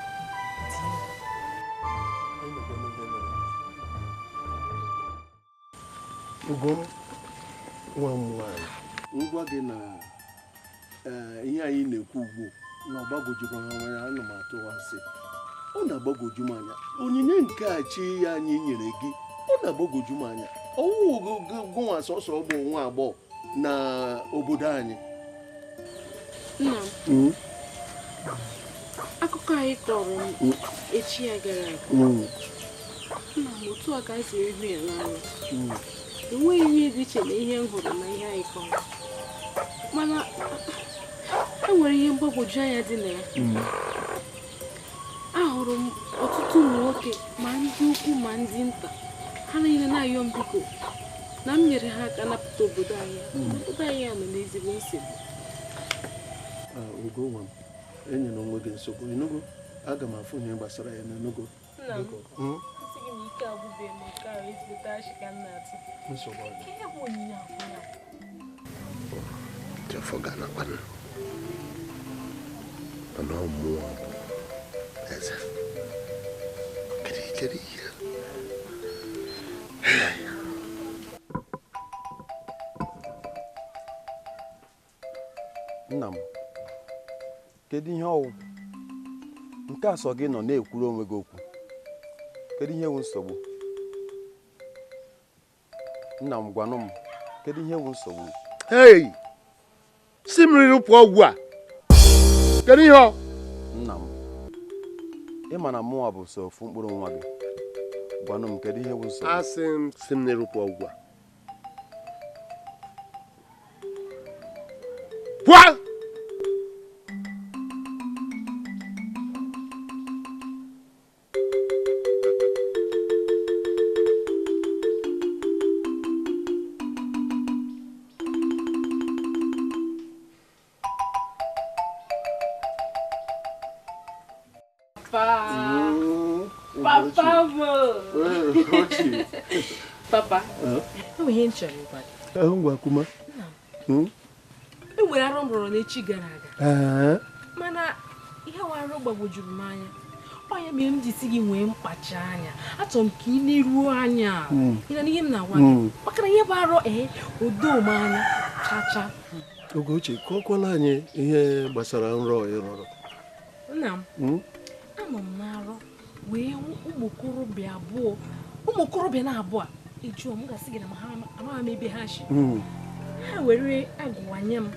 Ugo nwa m nwanyị, ngwa gị na ihe anyị na-ekwu ugbu na ọgbagwojukwa ha nwanya, ana m atụwasị. Ọ na-agbagwoju m anya. Onyinye nke a chi ya anyị nyere gị, ọ na-agbagwoju m anya. Ọwụ gụnwa sọsọ ọ bụ nwa agbọghọ na obodo anyị. Nna m, akụkọ anyị kọrọ m echi ya gara aga. Nna m, otu a ka anyị siri hụ ya n'anya. Enweghị ihe dị iche na ihe m hụrụ na ihe anyị kọrọ. Mana enwere ihe mgbagwoju anya dị na ya. Ahụrụ m ọtụtụ ụmụ nwoke, ma ndị ukwu ma ndị nta, ha niile na-ayọ m biko na m nyere ha aka napụta obodo anyị. Obodo anyị nọ n'ezigbo nsogbu. Ugo enyi na onwe gị nsogbu enugo aga m afụ ihe gbasara ya n'enugo Jafọ ga na kwana ana mmụọ eze kiri nna m kedu ihe ọwụ nke a sọ gị nọ na-ekwuru onwe gị okwu kedu ihe wụ nsogbu nna m gwanụ m kedu ihe wụ nsogbu hey si m riri pụọ ugbu a kedu ihe ọ nna m ị ma na mụnwa bụ so ofu mkpụrụ nwa gị gwanụ m kedu ihe wụ nsogbu asị m si m riri pụọ ugbu a pụọ Papa, o ihe nchọrọ ịgwa gị. Ngwa kuma. E nwere arụ m rụrụ n'echi gara aga. Mana ihe wa arụ gbagwojuru m anya. Onye mere m ji si gị nwee mkpacha anya. Achọrọ m ka ị na-eruo anya. Ị na ihe m na-agwa gị. Maka na ihe bụ arụ odo m anya chacha. Ogochi, kọkwala anyị ihe gbasara nrọ ị rọrọ. Nna m. Anọ m n'arụ wee ụmụkorobịa abụọ. Ụmụkorobịa na-abụọ a Ejiogu m gasị gị na ama m ebe ha shi. Ha were agụwanye m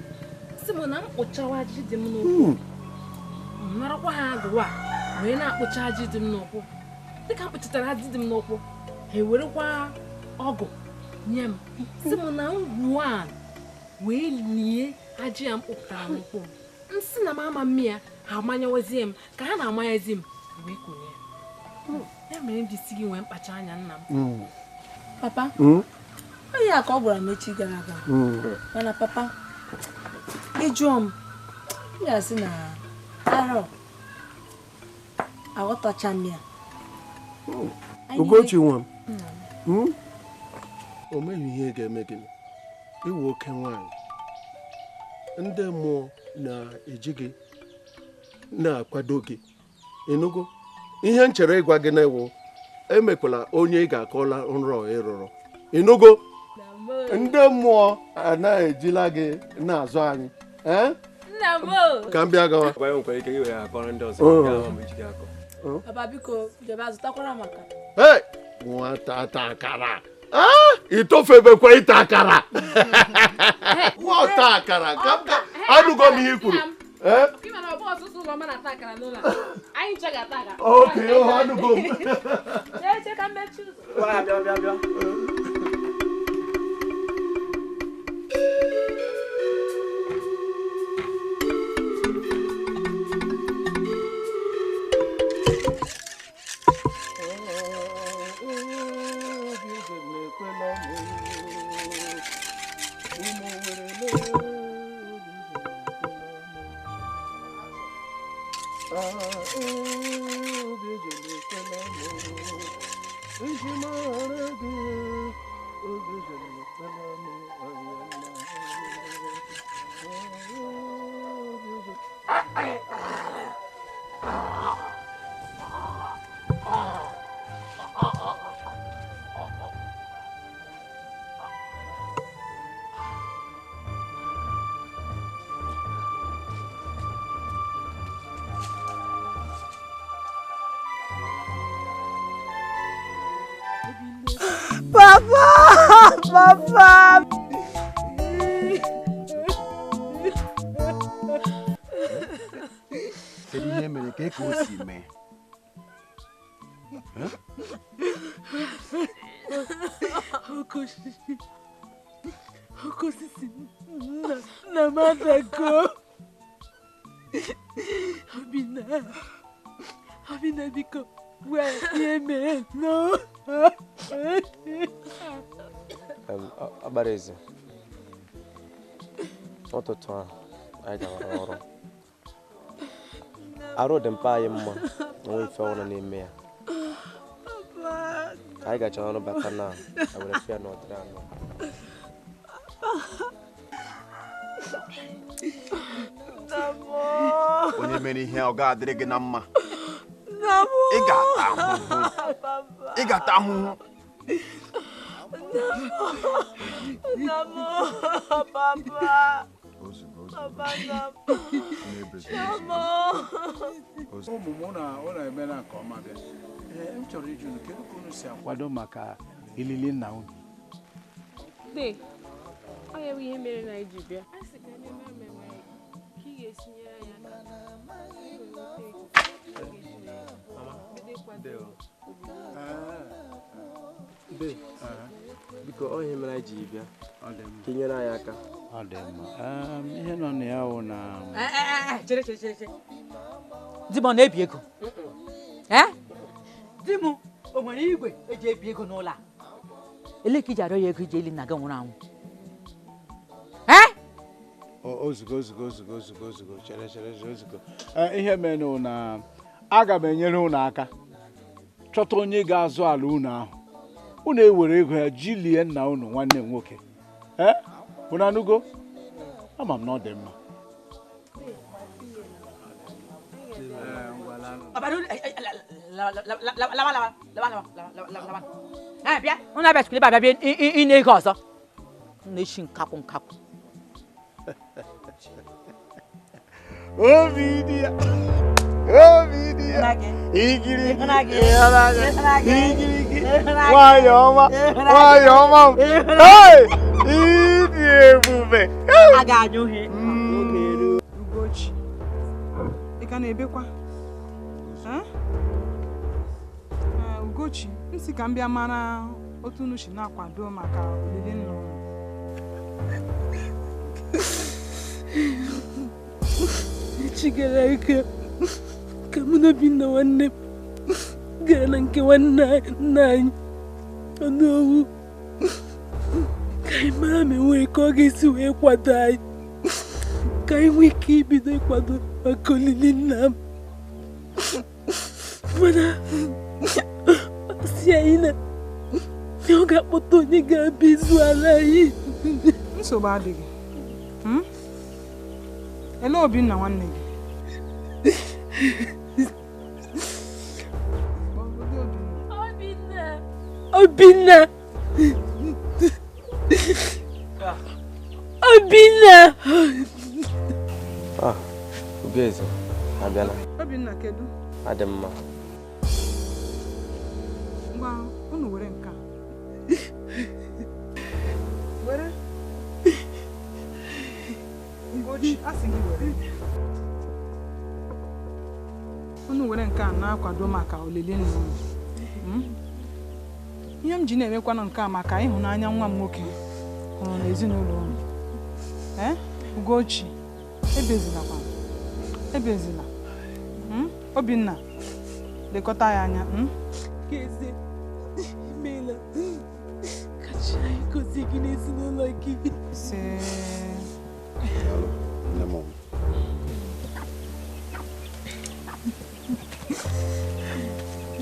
si m na m kpụchawa ji dị m n'ụkwụ. M narakwa ha agụwa wee na-akpụcha ji dị m n'ụkwụ. Dịka m kpụchatara ji dị m n'ụkwụ, ha ewerekwa ọgụ nye m si m na ngwuo a wee lie ajị ya m kpụpụtara n'ụkwụ m. M si na m ama m ya ha amanyewezie m ka ha na-amanyezi m wee konye ya mere m ji si gị nwee mkpacha anya nna m. Papa, onye a ka ọ gwara m echi gara aga. Mana papa, ịjụọ m ga-asị na arọ aghọtacha m ya. Ugochi nwa m, o meghị ihe ga-eme gị iwu oke nwanyị. Ndị mmụọ na-eji gị na-akwado gị enugo ihe nchere ịgwa gị na-ewu emekwala onye ị ga-akọla nrọ ịrụrụ enugo ndị mmụọ anaghị-ejila gị na-azụ anyị ka m bịa gawa. Papa biko jebe azụtakwara maka nwata takara itofebekwa ịta akara nwata akara anụgo m ihe kwuru. Okay, anụgo m. Papa! Kedu ihe mere ka eke o si mee? Okosisi na madako. Obina biko me no. Abareze. Ọtụtụ a anyị gara ọrụ. arụ dị mpa anyị mma onwe ife ọhụrụ n'ime ya anyị gacha ọrụ bata na were fia na ọdịrị anọ onye mere ihe ọ ga-adịrị gị na mma ị ga-ata ahụhụ ụmụ m ụlọ emela nke ọma bịa m chọrọ ịjụ unu kedu ka unu si akwado maka ilili nna unu ọ ya ihe mere na iji bịa biko ọ ihe mere anyị ji bịa ka nyere anyị aka ọ dị mma ihe nọ na ya wụ na chere di m ọ na-ebi ego di m o nwere igwe eji ebi ego n'ụlọ a ele ka iji arịọ ya ego iji eli nna gị nwụrụ anwụ ozugbo chere ozugbo ihe mere na aga m enyere unu aka chọta onye ga-azụ ala unu ahụ unu ewere ego ya ji lie nna unu nwanne m nwoke unu anụgo ama m na ọ dị mma bịa unu abịa chukwu ebe abịa ịnye ego ọzọ na-echi nkakwụ obi dị ya igirigi nwanyị ọma ịdị ebube Ugochi ị ka na-ebekwa Ugochi nsị ka m bịa mara otu unu si na-akwado maka olili nna unu echi gara aga ka mụ na Obinna nwanne m gara na nke nwanne nna anyị Ọnụowu ka anyị mara ma enwere ka ọ ga-esi wee kwado anyị ka anyị nwee ike ibido ịkwado maka olili nna m mana ọ sị anyị na ọ ga-akpọta onye ga-abịa izu ala anyị. Nsogbu adịghị. Ele Obinna nwanne gị? Obinna Obieze abịala. Obinna kedu? Adị mma. Ngwa unu were nke a. Were. Ugochi asị gị were. Unu were nke a na-akwado maka olili nna unu. Ihe m ji na-emekwanụ nke a maka ịhụnanya nwa m nwoke hụrụ n'ezinụlọ unu. Ugochi ebezila. Obinna lekọta ya anya. Keze imeela kacha anyị gozie gị n'ezinụlọ gị.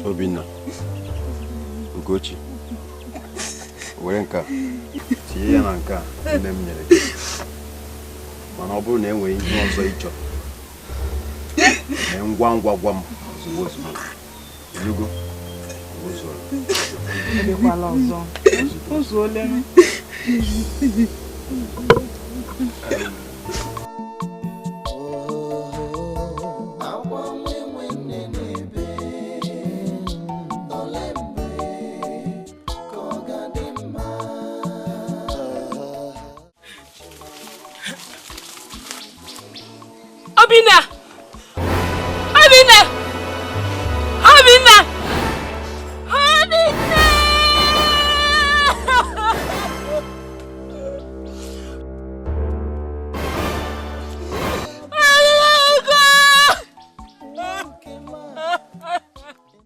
Obinna, Ugochi, were nke a tinye ya na nke a nne m nyere gị. Mana ọ bụrụ na enwere ihe ọzọ ịchọ, mee ngwa gwa m ozugbo. Elugo, ozugbo. Ebekwala ọzọ. Ozugbo ole m. Agbanwe